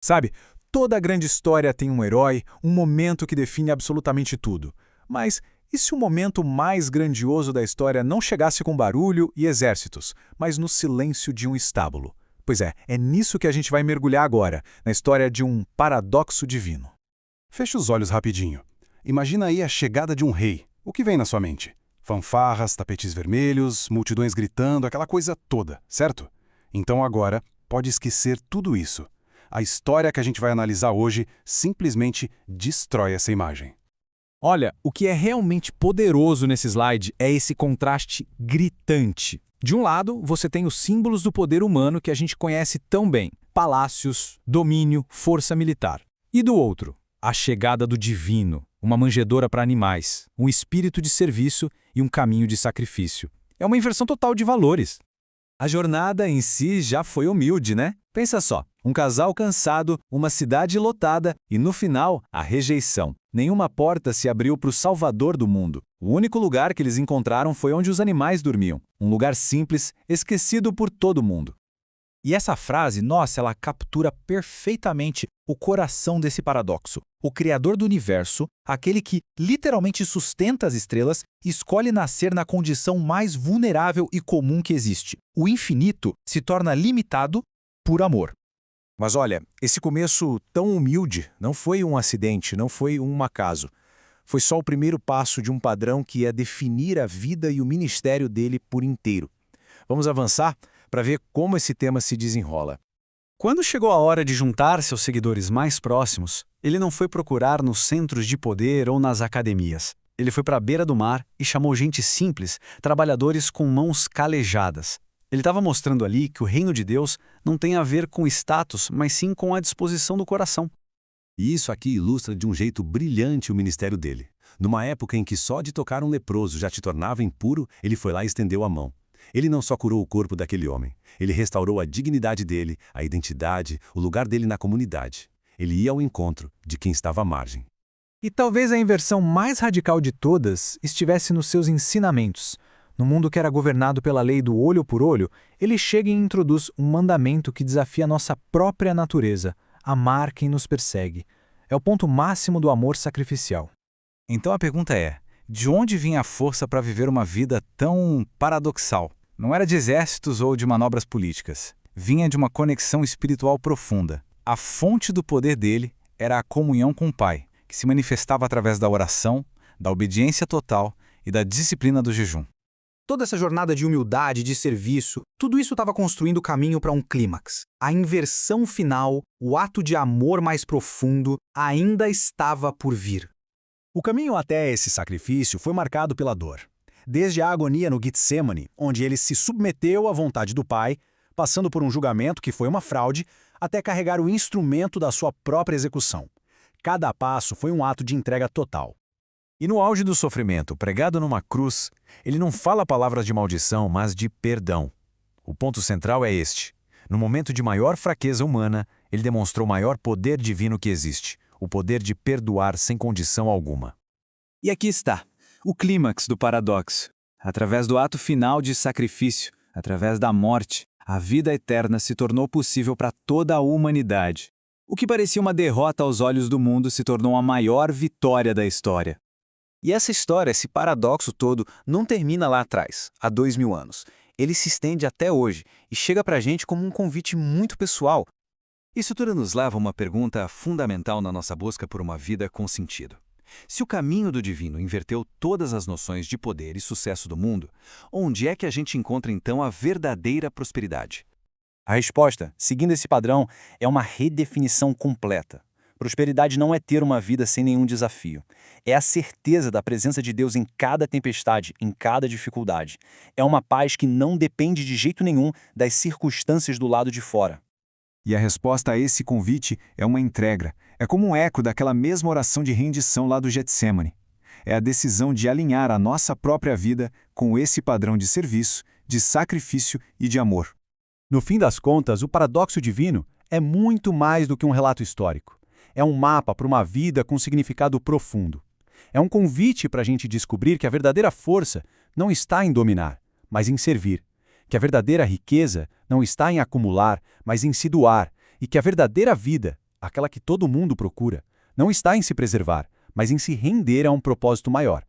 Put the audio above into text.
Sabe, toda grande história tem um herói, um momento que define absolutamente tudo. Mas e se o momento mais grandioso da história não chegasse com barulho e exércitos, mas no silêncio de um estábulo? Pois é nisso que a gente vai mergulhar agora, na história de um paradoxo divino. Feche os olhos rapidinho. Imagina aí a chegada de um rei. O que vem na sua mente? Fanfarras, tapetes vermelhos, multidões gritando, aquela coisa toda, certo? Então agora, pode esquecer tudo isso. A história que a gente vai analisar hoje simplesmente destrói essa imagem. Olha, o que é realmente poderoso nesse slide é esse contraste gritante. De um lado, você tem os símbolos do poder humano que a gente conhece tão bem: palácios, domínio, força militar. E do outro, a chegada do divino, uma manjedoura para animais, um espírito de serviço e um caminho de sacrifício. É uma inversão total de valores. A jornada em si já foi humilde, né? Pensa só, um casal cansado, uma cidade lotada e, no final, a rejeição. Nenhuma porta se abriu para o Salvador do mundo. O único lugar que eles encontraram foi onde os animais dormiam. Um lugar simples, esquecido por todo mundo. E essa frase, nossa, ela captura perfeitamente o coração desse paradoxo. O Criador do universo, aquele que literalmente sustenta as estrelas, escolhe nascer na condição mais vulnerável e comum que existe. O infinito se torna limitado por amor. Mas olha, esse começo tão humilde não foi um acidente, não foi um acaso. Foi só o primeiro passo de um padrão que ia definir a vida e o ministério dele por inteiro. Vamos avançar para ver como esse tema se desenrola. Quando chegou a hora de juntar seus seguidores mais próximos, ele não foi procurar nos centros de poder ou nas academias. Ele foi para a beira do mar e chamou gente simples, trabalhadores com mãos calejadas. Ele estava mostrando ali que o reino de Deus não tem a ver com status, mas sim com a disposição do coração. E isso aqui ilustra de um jeito brilhante o ministério dele. Numa época em que só de tocar um leproso já te tornava impuro, ele foi lá e estendeu a mão. Ele não só curou o corpo daquele homem, ele restaurou a dignidade dele, a identidade, o lugar dele na comunidade. Ele ia ao encontro de quem estava à margem. E talvez a inversão mais radical de todas estivesse nos seus ensinamentos. No mundo que era governado pela lei do olho por olho, ele chega e introduz um mandamento que desafia a nossa própria natureza: amar quem nos persegue. É o ponto máximo do amor sacrificial. Então a pergunta é: de onde vinha a força para viver uma vida tão paradoxal? Não era de exércitos ou de manobras políticas. Vinha de uma conexão espiritual profunda. A fonte do poder dele era a comunhão com o Pai, que se manifestava através da oração, da obediência total e da disciplina do jejum. Toda essa jornada de humildade, de serviço, tudo isso estava construindo o caminho para um clímax. A inversão final, o ato de amor mais profundo, ainda estava por vir. O caminho até esse sacrifício foi marcado pela dor. Desde a agonia no Getsêmani, onde ele se submeteu à vontade do Pai, passando por um julgamento que foi uma fraude, até carregar o instrumento da sua própria execução. Cada passo foi um ato de entrega total. E no auge do sofrimento, pregado numa cruz, ele não fala palavras de maldição, mas de perdão. O ponto central é este. No momento de maior fraqueza humana, ele demonstrou o maior poder divino que existe, o poder de perdoar sem condição alguma. E aqui está, o clímax do paradoxo. Através do ato final de sacrifício, através da morte, a vida eterna se tornou possível para toda a humanidade. O que parecia uma derrota aos olhos do mundo se tornou a maior vitória da história. E essa história, esse paradoxo todo, não termina lá atrás, há 2000 anos. Ele se estende até hoje e chega para a gente como um convite muito pessoal. Isso tudo nos leva a uma pergunta fundamental na nossa busca por uma vida com sentido. Se o caminho do divino inverteu todas as noções de poder e sucesso do mundo, onde é que a gente encontra então a verdadeira prosperidade? A resposta, seguindo esse padrão, é uma redefinição completa. Prosperidade não é ter uma vida sem nenhum desafio. É a certeza da presença de Deus em cada tempestade, em cada dificuldade. É uma paz que não depende de jeito nenhum das circunstâncias do lado de fora. E a resposta a esse convite é uma entrega. É como um eco daquela mesma oração de rendição lá do Getsêmani. É a decisão de alinhar a nossa própria vida com esse padrão de serviço, de sacrifício e de amor. No fim das contas, o paradoxo divino é muito mais do que um relato histórico. É um mapa para uma vida com significado profundo. É um convite para a gente descobrir que a verdadeira força não está em dominar, mas em servir. Que a verdadeira riqueza não está em acumular, mas em se doar. E que a verdadeira vida aquela que todo mundo procura, não está em se preservar, mas em se render a um propósito maior.